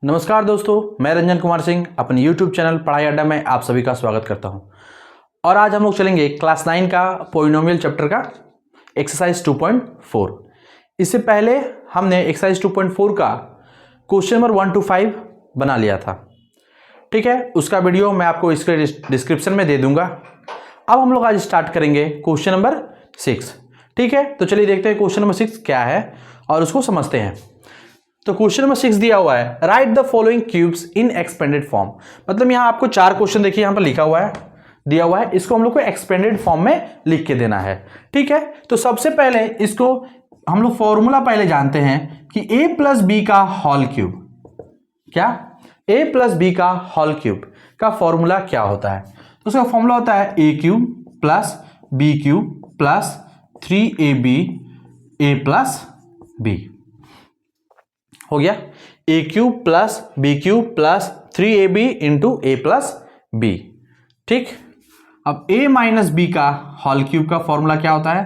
नमस्कार दोस्तों, मैं रंजन कुमार सिंह अपने YouTube चैनल पढ़ाई अड्डा में आप सभी का स्वागत करता हूं। और आज हम लोग चलेंगे क्लास 9 का पॉलिनोमियल चैप्टर का एक्सरसाइज 2.4। इससे पहले हमने एक्सरसाइज 2.4 का क्वेश्चन नंबर 1 to 5 बना लिया था। ठीक है, उसका वीडियो मैं आपको इसके डिस्क्रिप्शन में दे दूंगा। अब हम लोग आज स्टार्ट करेंगे क्वेश्चन नंबर 6। ठीक है, तो चलिए देखते हैं क्वेश्चन नंबर 6 क्या है और उसको समझते हैं। तो क्वेश्चन नंबर 6 दिया हुआ है, right the following cubes in expanded form. मतलब यहां आपको 4 क्वेश्चन देखिए यहां पर लिखा हुआ है, दिया हुआ है, इसको हम लोग को एक्सपेंडेड फॉर्म में लिख के देना है। ठीक है, तो सबसे पहले इसको हम लोग फॉर्मूला पहले जानते हैं कि a प्लस बी का होल क्यूब, क्या a प्लस बी का होल क्यूब का फॉर्मूला क्या होता है। तो उसका फॉर्मूला होता है a cube plus B cube plus 3ab a plus B. हो गया a cube plus B cube plus 3ab into A plus B. ठीक, अब a माइनस बी का होल क्यूब का फॉर्मूला क्या होता है,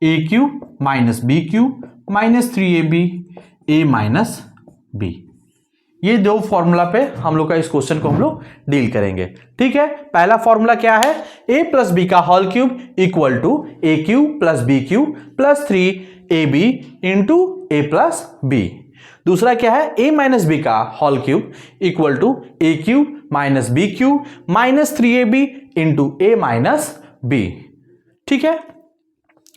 a cube minus B cube minus 3ab a minus B. ये दो फॉर्मूला पे हम लोग का इस क्वेश्चन को हम लोग डील करेंगे। ठीक है, पहला फॉर्मूला क्या है, a प्लस बी का whole cube equal to a cube plus B cube plus 3ab into A plus B. दूसरा क्या है, a माइनस बी का whole cube equal to a cube minus B cube minus 3ab into A minus B. ठीक है,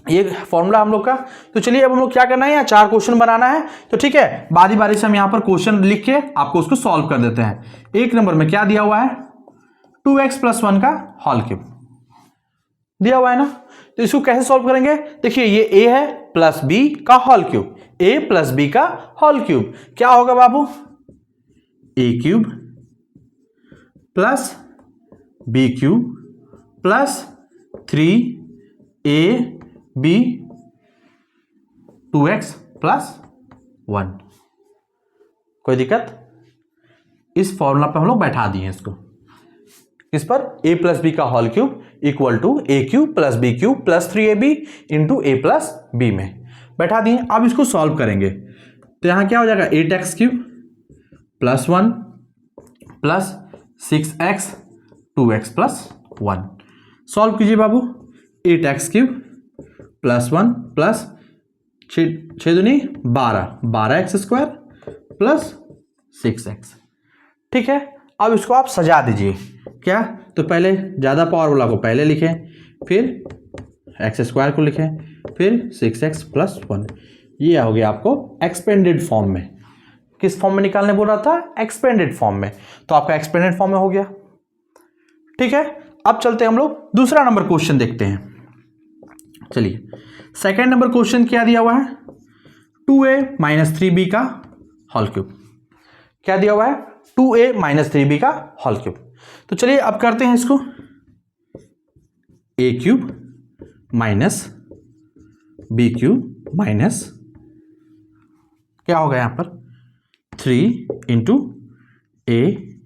ये formula हम लोग का। तो चलिए अब हम लोग क्या करना है, यहाँ 4 क्वेश्चन बनाना है। तो ठीक है, बारी बारी से हम यहाँ पर क्वेश्चन लिख के आपको उसको सॉल्व कर देते हैं। एक नंबर में क्या दिया हुआ है, 2x प्लस 1 का होल क्यूब दिया हुआ है ना। तो इसको कैसे सॉल्व करेंगे, देखिए ये a है प्लस b का whole cube, a plus B का होल क्यूब क्या होगा बाबू, a cube plus B cube plus 3ab 2x plus 1। कोई दिक्कत, इस फॉर्मूला पे हम लोग बैठा दिए इसको, इस पर a प्लस बी का whole cube equal to a cube plus B cube plus 3ab into A plus B में बैठा दिए। अब इसको सॉल्व करेंगे तो यहां क्या हो जाएगा, 8x cube plus 1 plus 6x 2x plus 1। Solve कीजिए बाबू, 8x क्यूब प्लस 1 प्लस 6 दूनी 12x स्क्वायर प्लस 6x। ठीक है, अब इसको आप सजा दीजिए क्या, तो पहले ज़्यादा पावर वाला को पहले लिखें, फिर एक्स स्क्वायर को लिखें, फिर 6x प्लस 1। ये हो गया आपको एक्सपेंडेड फॉर्म में। किस फॉर्म में निकालने बोल रहा था, एक्सपेंडेड फॉर्म में। तो आपका एक्सपेंडेड फॉर्म में हो गया। ठीक है, अब चलते हम लोग दूसरा नंबर क्वेश्चन देखते हैं। चलिए, सेकेंड नंबर क्वेश्चन क्या दिया हुआ है, 2a माइनस 3b का होल क्यूब। क्या दिया हुआ है, 2a माइनस 3b का होल क्यूब। तो चलिए अब करते हैं इसको, a cube minus B cube minus क्या होगा यहां पर 3 into A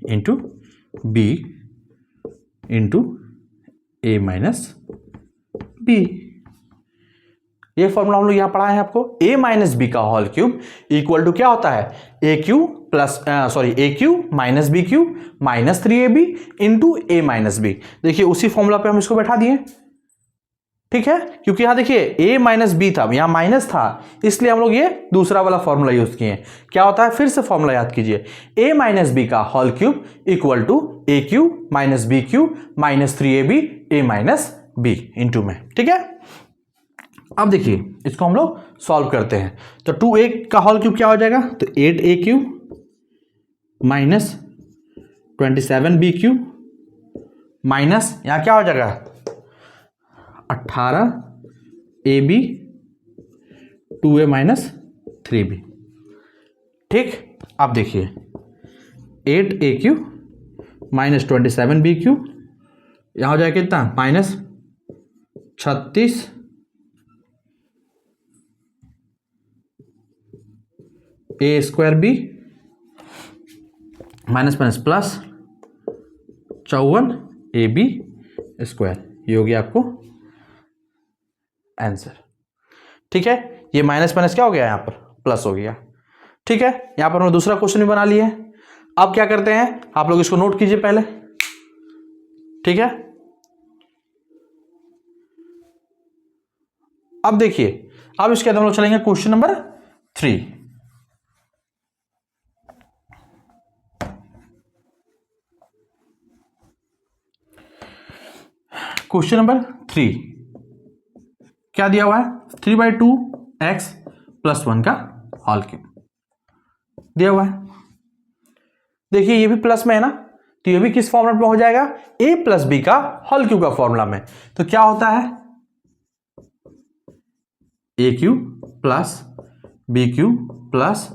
into B into A minus B. ये फॉर्मूला हम लोग यहां पढ़ा है आपको, a माइनस बी का होल क्यूब इक्वल टू क्या होता है, a cube plus a cube minus B cube minus 3ab into A minus B. देखिए उसी फॉर्मूला पे हम इसको बैठा दिए। ठीक है, क्योंकि यहां देखिए a माइनस बी था, यहां माइनस था, इसलिए हम लोग ये दूसरा वाला फॉर्मूला यूज किए। क्या होता है, फिर से फॉर्मूला याद कीजिए, a माइनस बी का whole cube equal to a cube minus B cube minus 3ab a minus B into में। ठीक है, अब देखिए इसको हम लोग सॉल्व करते हैं। तो 2a का होल क्यूब क्या हो जाएगा, तो 8a cube minus 27b cube minus यहां क्या हो जाएगा 18ab 2a माइनस 3b। ठीक, अब देखिए 8a cube minus 27b cube यहां हो जाएगा कितना, minus 36 a square B minus minus plus 54 ab square. ये हो गया आपको आंसर। ठीक है, ये माइनस माइनस क्या हो गया, यहाँ पर प्लस हो गया। ठीक है, यहाँ पर हमने दूसरा क्वेश्चन भी बना लिया है। अब क्या करते हैं, आप लोग इसको नोट कीजिए पहले, ठीक है। अब देखिए, अब इसके बाद हम लोग चलेंगे क्वेश्चन नंबर 3। क्वेश्चन नंबर 3 क्या दिया हुआ है, 3/2x + 1 का होल क्यूब दिया हुआ है। देखिए ये भी प्लस में है ना, तो ये भी किस फॉर्मूला में हो जाएगा, a + b का होल क्यूब का फॉर्मूला में। तो क्या होता है, a³ + b³ +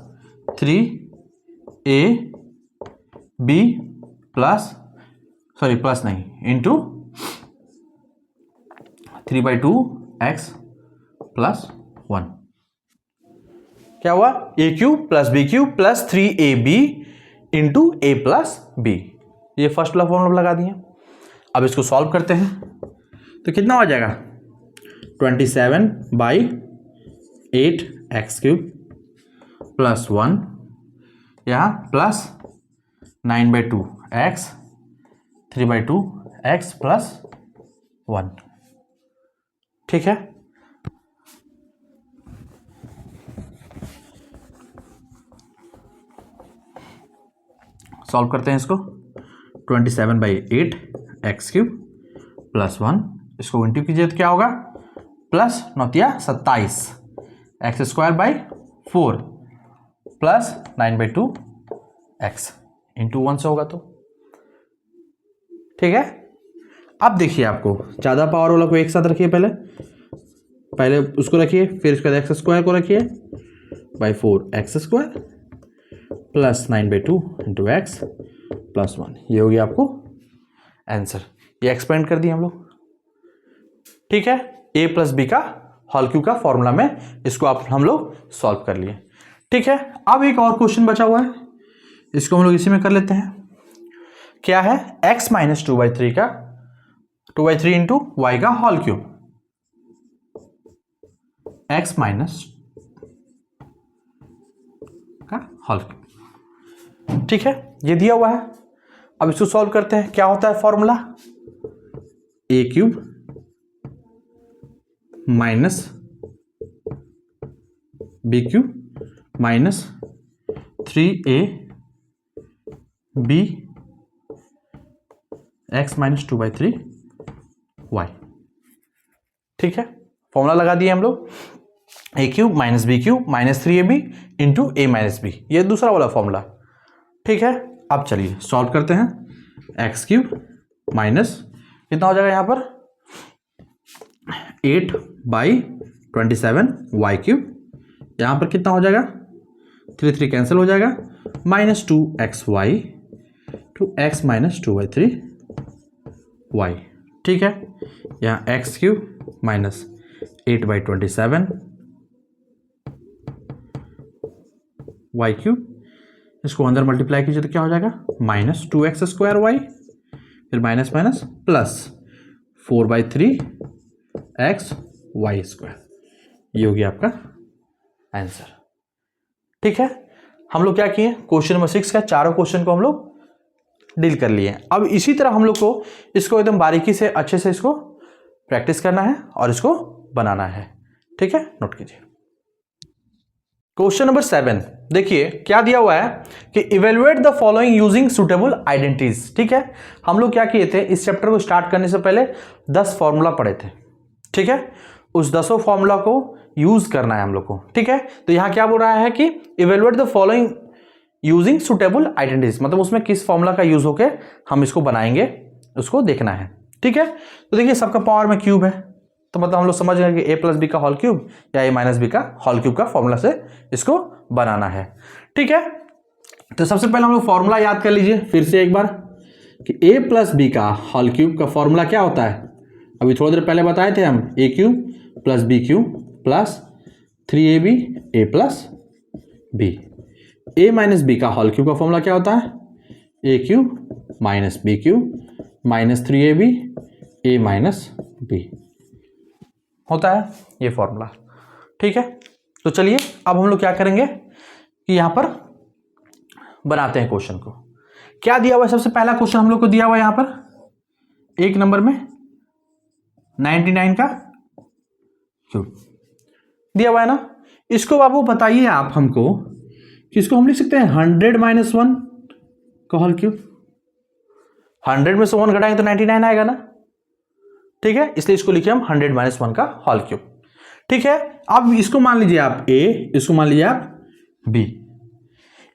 3ab प्लस नहीं इंटू 3/2x + 1। क्या हुआ, a³ + b³ + 3ab into a + b। ये फर्स्ट वाला फॉर्मूला लगा दिए। अब इसको सॉल्व करते हैं तो कितना हो जाएगा, 27/8x³ + 1 यहाँ प्लस 9/2x 3/2x + 1, ठीक है। सॉल्व करते हैं इसको, 27/8x³ + 1, इसको इंटू कीजिए तो क्या होगा, प्लस 9×27 x² / 4 + 9/2x इंटू 1 से होगा तो, ठीक है। अब देखिए, आपको ज़्यादा पावर वाला को एक साथ रखिए, पहले उसको रखिए, फिर इसके बाद x² को रखिए /4 x² + 9/2 इंटू x + 1। ये हो गया आपको आंसर। ये एक्सपेंड कर दिए हम लोग, ठीक है। a + b का होल क्यूब का फॉर्मूला में इसको हम लोग सॉल्व कर लिए, ठीक है। अब एक और क्वेश्चन बचा हुआ है, इसको हम लोग इसी में कर लेते हैं। क्या है, x - 2/3 का 2/3 इंटू y का होल क्यूब, x - का होल क्यूब, ठीक है। ये दिया हुआ है। अब इसको सॉल्व करते हैं। क्या होता है formula, a³ - b³ - 3ab x - 2/3y, ठीक है। फॉर्मूला लगा दिए हम लोग, a³ - b³ - 3ab into a - b, ये दूसरा वाला फॉर्मूला, ठीक है। अब चलिए सॉल्व करते हैं, x³ माइनस कितना हो जाएगा यहाँ पर 8/27 y³, यहाँ पर कितना हो जाएगा 3 कैंसिल हो जाएगा, -2xy to x - 2/3y, ठीक है। यहाँ x³ माइनस 8/27 y³, इसको अंदर मल्टीप्लाई कीजिए तो क्या हो जाएगा -2x²y, फिर माइनस माइनस प्लस 4/3x² ये हो गया आपका आंसर, ठीक है। हम लोग क्या किए, क्वेश्चन नंबर 6 का चारों क्वेश्चन को हम लोग डील कर लिए। अब इसी तरह हम लोग को इसको एकदम बारीकी से अच्छे से इसको प्रैक्टिस करना है और इसको बनाना है, ठीक है। नोट कीजिए क्वेश्चन नंबर 7। देखिए क्या दिया हुआ है कि evaluate the following using suitable identities, ठीक है। हम लोग क्या किए थे, इस चैप्टर को स्टार्ट करने से पहले 10 फॉर्मूला पढ़े थे, ठीक है। उस 10 फॉर्मूला को यूज करना है हम लोग को, ठीक है। तो यहां क्या बोल रहा है कि evaluate the following using suitable identities, मतलब उसमें किस फॉर्मूला का यूज होके हम इसको बनाएंगे उसको देखना है, ठीक है। तो देखिए सबका पावर में क्यूब है, तो मतलब हम लोग समझ गए कि a + b का होल क्यूब या a - b का होल क्यूब का फॉर्मूला से इसको बनाना है, ठीक है। तो सबसे पहले हम लोग फॉर्मूला याद कर लीजिए फिर से एक बार कि a + b का होल क्यूब का फॉर्मूला क्या होता है, अभी थोड़ी देर पहले बताए थे हम, a³ + b³ + 3ab a + b। a - b का होल क्यूब का फॉर्मूला क्या होता है, a³ - b³ - 3ab a - b होता है ये फॉर्मूला, ठीक है। तो चलिए अब हम लोग क्या करेंगे कि यहां पर बनाते हैं क्वेश्चन को। क्या दिया हुआ है? सबसे पहला क्वेश्चन हम लोग को दिया हुआ है यहां पर 1 नंबर में 99 का क्यूब दिया हुआ है ना। इसको बाबू बताइए आप हमको कि इसको हम लिख सकते हैं 100 - 1 का होल क्यूब। 100 में से 1 घटाएंगे तो 99 आएगा ना, ठीक है, इसलिए इसको लिखे हम 100 - 1 का होल क्यूब। ठीक है, अब इसको मान लीजिए आप a, इसको मान लीजिए आप b।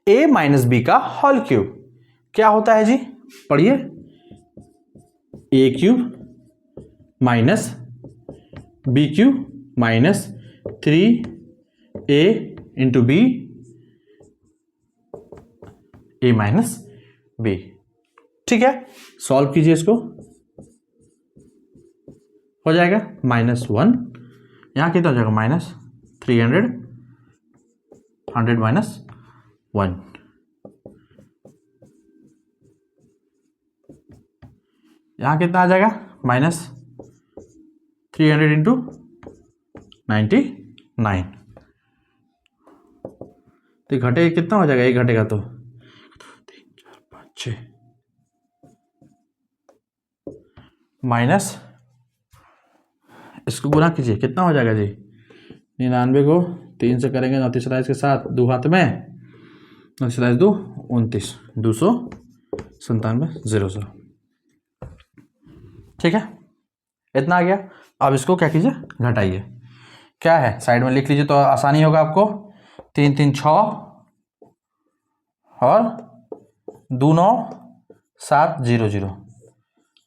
a माइनस बी का होल क्यूब क्या होता है जी? पढ़िए, a cube minus B cube minus 3a into B a minus B. ठीक है, सॉल्व कीजिए इसको, हो जाएगा -1, यहां कितना हो जाएगा -300, 100 माइनस 1, यहां कितना आ जाएगा -300 इंटू 99। तो घटे कितना हो जाएगा? 1 घटेगा तो 3 4 5 6 माइनस, इसको गुना कीजिए, कितना हो जाएगा जी? 99 को 3 से करेंगे, 29 के साथ 2 हाथ में, 29 2 29, 297 0। ठीक है, इतना आ गया। अब इसको क्या कीजिए? घटाइए। क्या है साइड में लिख लीजिए तो आसानी होगा आपको। 3 3 6 और 2 9 7 0 0,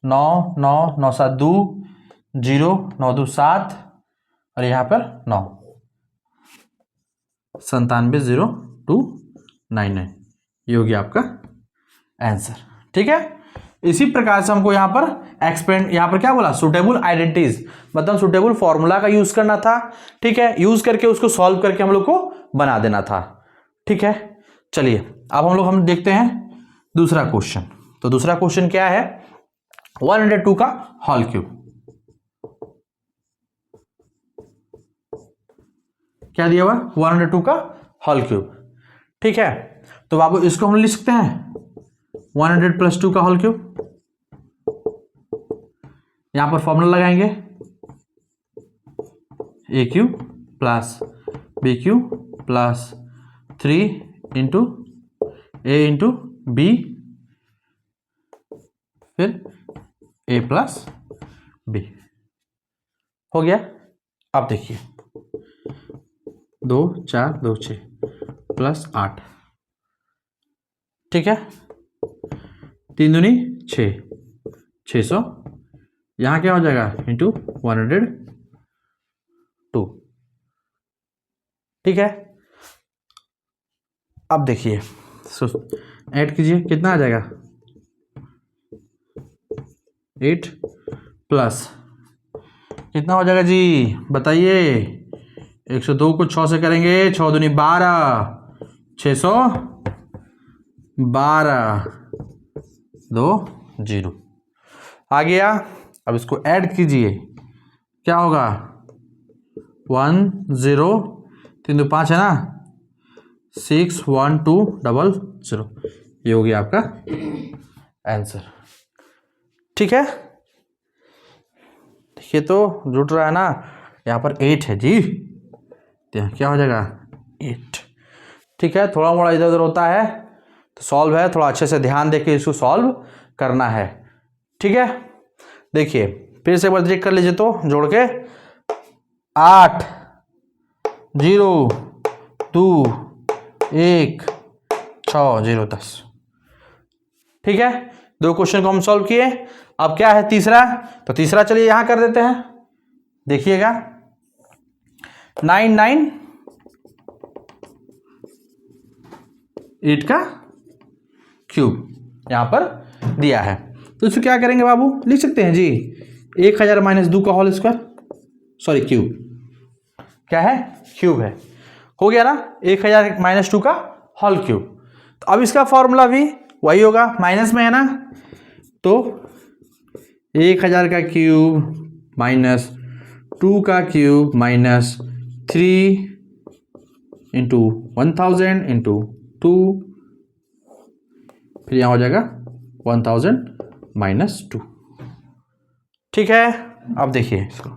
9 9 9 7 2 0, 9 2 7 और यहाँ पर 9, 97 0 2 99, ये हो गया आपका आंसर। ठीक है, इसी प्रकार से हमको यहाँ पर एक्सपेंड, यहाँ पर क्या बोला? सुटेबल आइडेंटिटीज, मतलब सुटेबल फॉर्मूला का यूज करना था। ठीक है, यूज करके उसको सॉल्व करके हम लोग को बना देना था। ठीक है, चलिए अब हम देखते हैं दूसरा क्वेश्चन। तो दूसरा क्वेश्चन क्या है? 102 का होल क्यूब। क्या दिया हुआ? 102 का होल क्यूब। ठीक है, तो बाबू इसको हम लिख सकते हैं 100 + 2 का होल क्यूब। यहां पर फॉर्मूला लगाएंगे, a cube plus b cube plus 3 into a into B, फिर a प्लस b हो गया। अब देखिए 2 4 2 6 प्लस 8, ठीक है, 3 दूनी 6, 600, यहाँ क्या हो जाएगा? इंटू 102। ठीक है, अब देखिए ऐड कीजिए, कितना आ जाएगा? 8 प्लस कितना हो जाएगा जी? बताइए। 102 को 6 से करेंगे, 6 दूनी 12, 612, 2 0 आ गया। अब इसको ऐड कीजिए, क्या होगा? 1 0 3 2 5 है ना, 6 1 2 0 0, ये हो गया आपका आंसर। ठीक है, देखिए तो जुट रहा है ना, यहाँ पर 8 है जी, तो यहाँ क्या हो जाएगा? 8। ठीक है, थोड़ा मोड़ा इधर उधर होता है तो सॉल्व है, थोड़ा अच्छे से ध्यान देके इसको सॉल्व करना है। ठीक है, देखिए फिर से एक बार चेक कर लीजिए तो जोड़ के 8 0 2 1 6 0 10। ठीक है, 2 क्वेश्चन को हम सॉल्व किए। अब क्या है तीसरा? तो तीसरा चलिए यहां कर देते हैं, देखिएगा 9 9 8 का क्यूब यहां पर दिया है। तो इसको क्या करेंगे बाबू? लिख सकते हैं जी 1000 - 2 का होल स्क्वायर, सॉरी क्यूब, क्या है? क्यूब है, हो गया ना, 1000 - 2 का होल क्यूब। तो अब इसका फॉर्मूला भी वही होगा, माइनस में है ना, तो 1000 का क्यूब माइनस 2 का क्यूब माइनस 3 इंटू 1000 इंटू 2 फिर यहाँ हो जाएगा 1000 - 2। ठीक है, अब देखिए इसको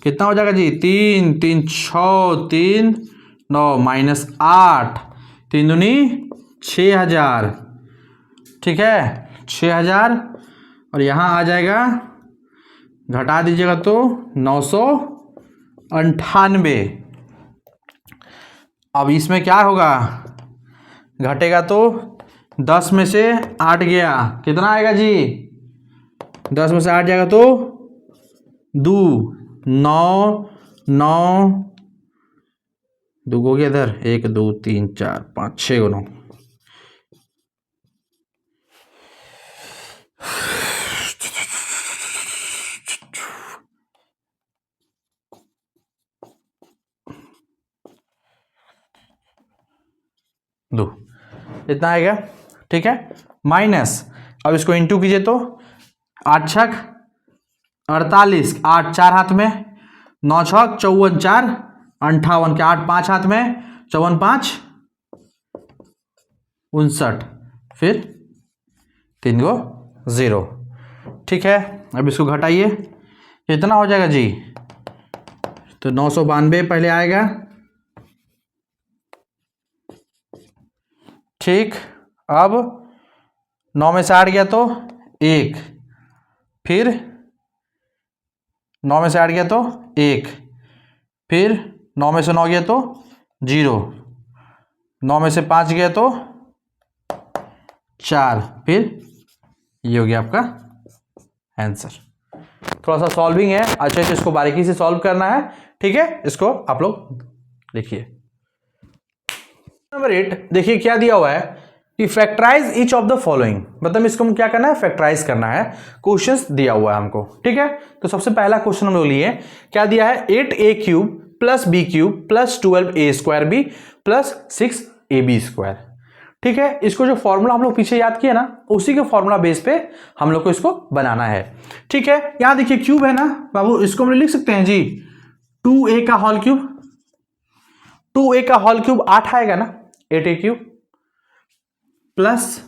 कितना हो जाएगा जी, 3 3 6 3 9 -8 3 दूनी 6000। ठीक है, 6000 और यहाँ आ जाएगा, घटा दीजिएगा तो 998। अब इसमें क्या होगा, घटेगा तो 10 में से 8 गया, कितना आएगा जी, 10 में से 8 जाएगा तो 2 9 9 2 को गया इधर, 1 2 3 4 5 6 को 9। दो इतना आएगा। ठीक है, माइनस, अब इसको इंटू कीजिए तो 8 छक 48, 8 4 हाथ में, 9 छक 54 4 58 के 8 5 हाथ में, 54 5 59, फिर 3 को 0। ठीक है, अब इसको घटाइए, कितना हो जाएगा जी, तो 992 पहले आएगा। ठीक, अब 9 में से 8 गया तो 1, फिर 9 में से 8 गया तो 1, फिर 9 में से 9 गया तो 0, 9 में से 5 गया तो 4, फिर ये हो गया आपका आंसर। थोड़ा सा सॉल्विंग है, अच्छे से इसको बारीकी से सॉल्व करना है। ठीक है, इसको आप लोग लिखिए। नंबर 8 देखिए क्या दिया हुआ है कि factorise each of the following, मतलब इसको क्या करना है, फैक्टराइज करना है। क्वेश्चंस दिया हुआ है हमको। ठीक है, तो सबसे पहला क्वेश्चन हम लोग लिए, क्या दिया है, 8a³ + b³ + 12a² + 6ab²। ठीक है, इसको जो फॉर्मूला हम लोग पीछे याद किया ना, उसी के फॉर्मूला बेस पे हम लोग को इसको बनाना है। ठीक है, यहां देखिए क्यूब है ना बाबू, इसको हम लोग लिख सकते हैं जी 2a का होल क्यूब, 2a का होल क्यूब 8 आएगा ना, 8a³ प्लस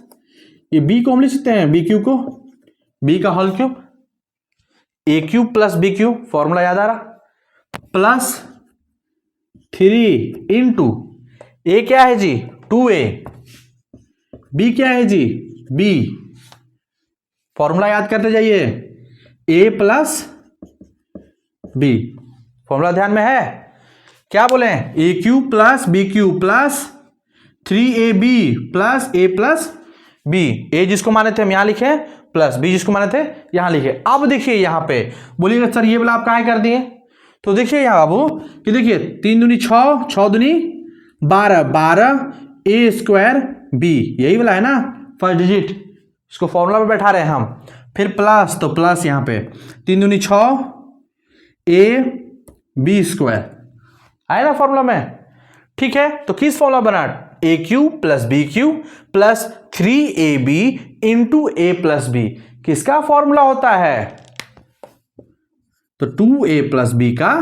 ये b को हम लिख सकते हैं b³ को, b का whole cube, a³ + b³ formula याद आ रहा, प्लस 3 इंटू a क्या है जी 2a, b क्या है जी b, फॉर्मूला याद करते जाइए, a + b, फॉर्मूला ध्यान में है, क्या बोले, a³ + b³ + 3ab + a + b, a जिसको माने थे हम यहां लिखे, प्लस b जिसको माने थे यहां लिखे। अब देखिए यहां पे बोलिएगा सर ये वाला आप कहां कर दिए, तो देखिए यहां बाबू कि देखिए 3 दूनी 6 6 दूनी 12 12 a² b, यही वाला है ना फर्स्ट डिजिट, इसको फॉर्मूला में बैठा रहे हैं हम, फिर प्लस, तो प्लस यहां पे 3 दूनी 6 ab² आए ना फॉर्मूला में। ठीक है, तो किस फॉर्मूला बना, a³ + b³ + 3ab × a + b, किसका फॉर्मूला होता है, तो 2a + b का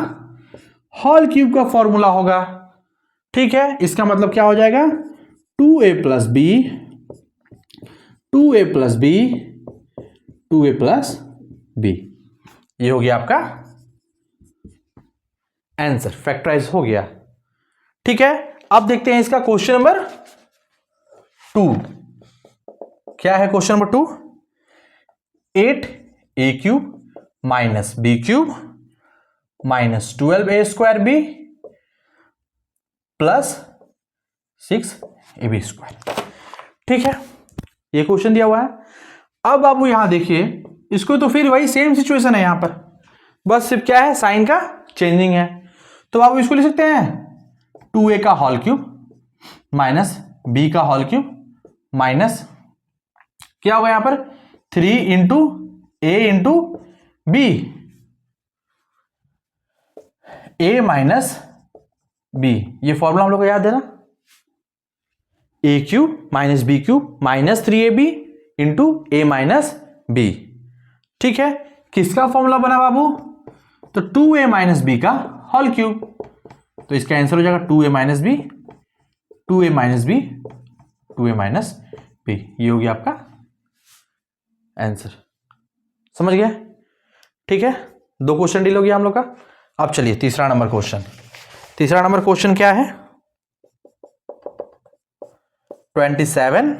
होल क्यूब का फॉर्मूला होगा। ठीक है, इसका मतलब क्या हो जाएगा, 2a + b 2a + b 2a + b, ये हो गया आपका आंसर, फैक्टराइज हो गया। ठीक है, अब देखते हैं इसका क्वेश्चन नंबर 2 क्या है। Question number 2, 8a³ - b³ - 12a² + 6ab²। ठीक है, ये क्वेश्चन दिया हुआ है। अब आप यहां देखिए इसको, तो फिर वही सेम सिचुएशन है यहां पर, बस सिर्फ क्या है, साइन का चेंजिंग है। तो आप इसको लिख सकते हैं 2a का होल क्यूब माइनस b का होल क्यूब माइनस क्या होगा यहां पर 3 into a into b, a minus b, ये फॉर्मूला हम लोग को याद है ना, a³ - b³ - 3ab into a minus b। ठीक है, किसका फॉर्मूला बना बाबू, तो 2a - b का होल क्यूब, तो इसका आंसर हो जाएगा 2a - b 2a - b 2a - P. ये हो गया आपका आंसर। समझ गया? ठीक है, 2 क्वेश्चन डील हो गया हम लोग का। अब चलिए तीसरा नंबर क्वेश्चन। तीसरा नंबर क्वेश्चन क्या है? 27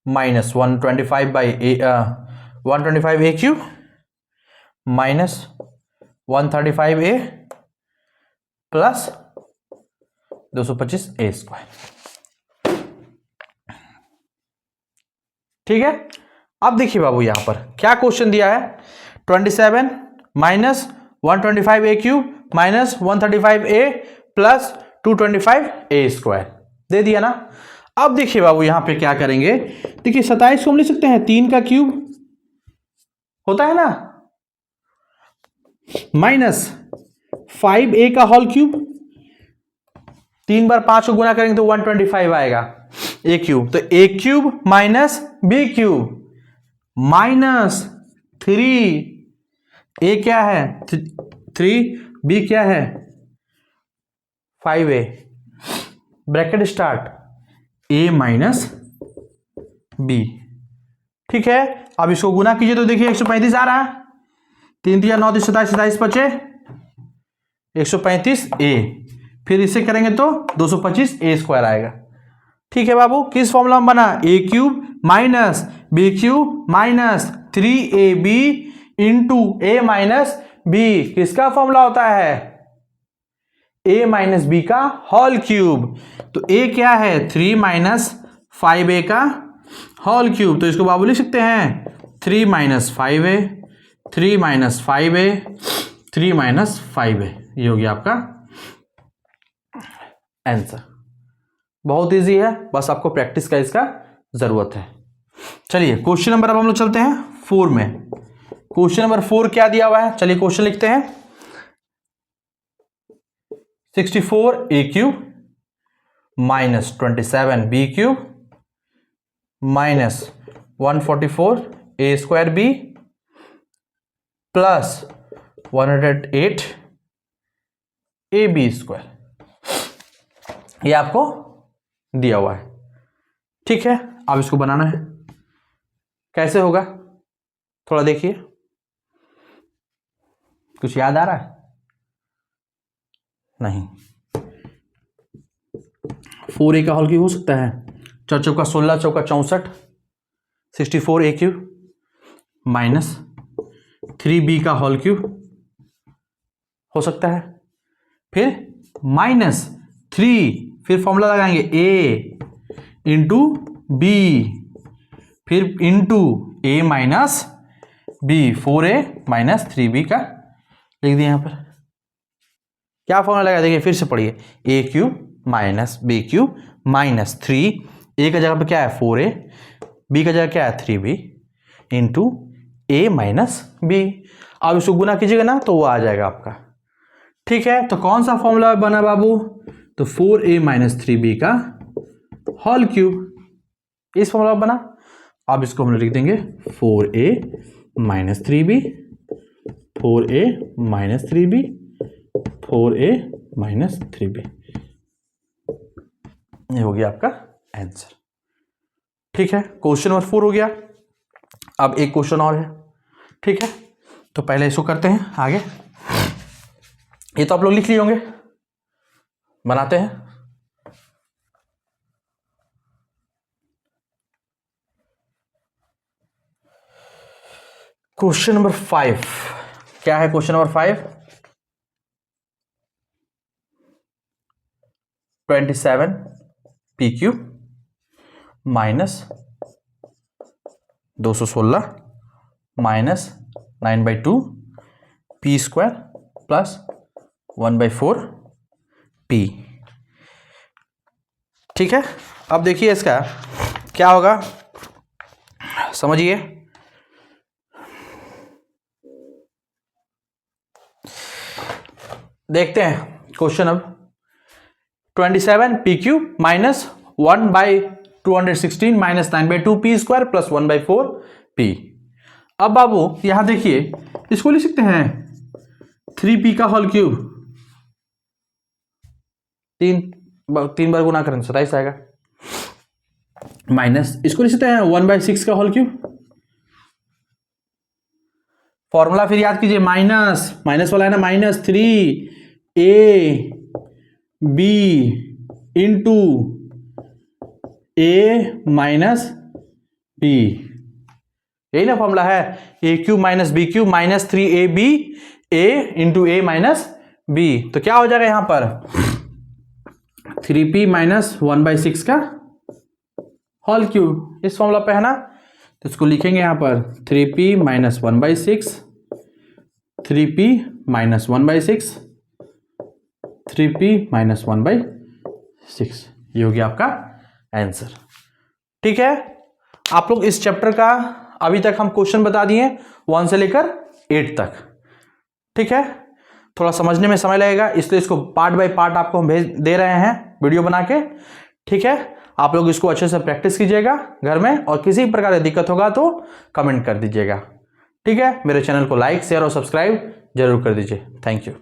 माइनस 125 ए क्यूब माइनस 135 ए प्लस 225 ए स्क्वायर। ठीक है, अब देखिए बाबू यहां पर क्या क्वेश्चन दिया है। 27 माइनस 125 ए क्यूब माइनस 135 ए प्लस 225 ए स्क्वायर दे दिया ना। अब देखिए बाबू यहां पे क्या करेंगे। देखिए 27 को हम लिख सकते हैं 3 का क्यूब होता है ना, माइनस 5a का होल क्यूब, 3 बार 5 को गुना करेंगे तो 125 आएगा ए क्यूब। तो a cube minus B cube minus 3 a क्या है 3, बी क्या है 5a, bracket start a minus B. ठीक है, अब इसको गुना कीजिए तो देखिए 135 आ रहा है, 3 दिया 9 27 27 बचे 135 ए, फिर इसे करेंगे तो 225 ए स्क्वायर आएगा। ठीक है बाबू, किस फॉर्मूला में बना? A cube minus B cube minus 3ab into A minus b. किसका फॉर्मूला होता है? a माइनस बी का होल क्यूब। तो a क्या है 3 माइनस 5a का होल क्यूब। तो इसको बाबू लिख सकते हैं 3 minus 5a, 3 minus 5a, 3 minus 5a। ये हो गया आपका आंसर। बहुत इजी है, बस आपको प्रैक्टिस का इसका जरूरत है। चलिए क्वेश्चन नंबर अब हम लोग चलते हैं 4 में। क्वेश्चन नंबर 4 क्या दिया हुआ है, चलिए क्वेश्चन लिखते हैं। 64 a cube minus 27 b cube minus 144 a square b plus 108 a b square, ये आपको दिया हुआ है। ठीक है, अब इसको बनाना है। कैसे होगा थोड़ा देखिए, कुछ याद आ रहा है? नहीं। 4a का होल क्यूब हो सकता है, 4 चौका 16 चौका 64, 64 ए क्यूब माइनस 3b का होल क्यूब हो सकता है, फिर माइनस 3, फिर फॉर्मूला लगाएंगे a इंटू बी, फिर into a minus B, 4a minus 3b का लिख दिया। यहां पर क्या फॉर्मूला लगा, देखिए फिर से पढ़िए। a cube minus B cube minus 3, a का जगह पे क्या है 4a, b का जगह क्या है 3b into a minus b। अब इसको गुना कीजिएगा ना तो वो आ जाएगा आपका। ठीक है, तो कौन सा फॉर्मूला बना बाबू? तो 4a माइनस 3b का होल क्यूब, इस फॉर्मूला बना। अब इसको हम लोग लिख देंगे 4a minus 3b, 4a minus 3b, 4a minus 3b। ये हो गया आपका आंसर। ठीक है, क्वेश्चन नंबर 4 हो गया। अब एक क्वेश्चन और है। ठीक है, तो पहले इसको करते हैं आगे। ये तो आप लोग लिख लिए होंगे, बनाते हैं। क्वेश्चन नंबर 5 क्या है? Question number 5, 27 P cube minus 216 minus 9/2 P square plus 1/4 P. ठीक है, अब देखिए इसका क्या होगा, समझिए। देखते हैं क्वेश्चन। अब 27 P cube minus 1/216 minus 9/2 P square plus 1/4 P. अब बाबू यहां देखिए, इसको लिख सकते हैं 3p का होल क्यूब, 3 बार गुना करें 27 आएगा, माइनस, इसको लिख सकते हैं 1/6 का होल क्यूब। फॉर्मूला फिर याद कीजिए, माइनस वाला है ना, -3ab into a minus b, यही ना फॉर्मूला है, a³ minus b³ -3ab a into a minus b। तो क्या हो जाएगा यहां पर 3p माइनस 1/6 का होल क्यूब, इस फॉर्मूला पे है ना, तो इसको लिखेंगे यहां पर 3p minus 1/6, 3p minus 1/6, 3p minus 1/6, ये हो गया आपका आंसर। ठीक है, आप लोग इस चैप्टर का अभी तक हम क्वेश्चन बता दिए 1 से लेकर 8 तक। ठीक है, थोड़ा समझने में समय लगेगा, इसलिए इसको पार्ट बाय पार्ट आपको हम भेज दे रहे हैं वीडियो बना के। ठीक है, आप लोग इसको अच्छे से प्रैक्टिस कीजिएगा घर में, और किसी प्रकार की दिक्कत होगा तो कमेंट कर दीजिएगा। ठीक है, मेरे चैनल को लाइक शेयर और सब्सक्राइब जरूर कर दीजिए। Thank you.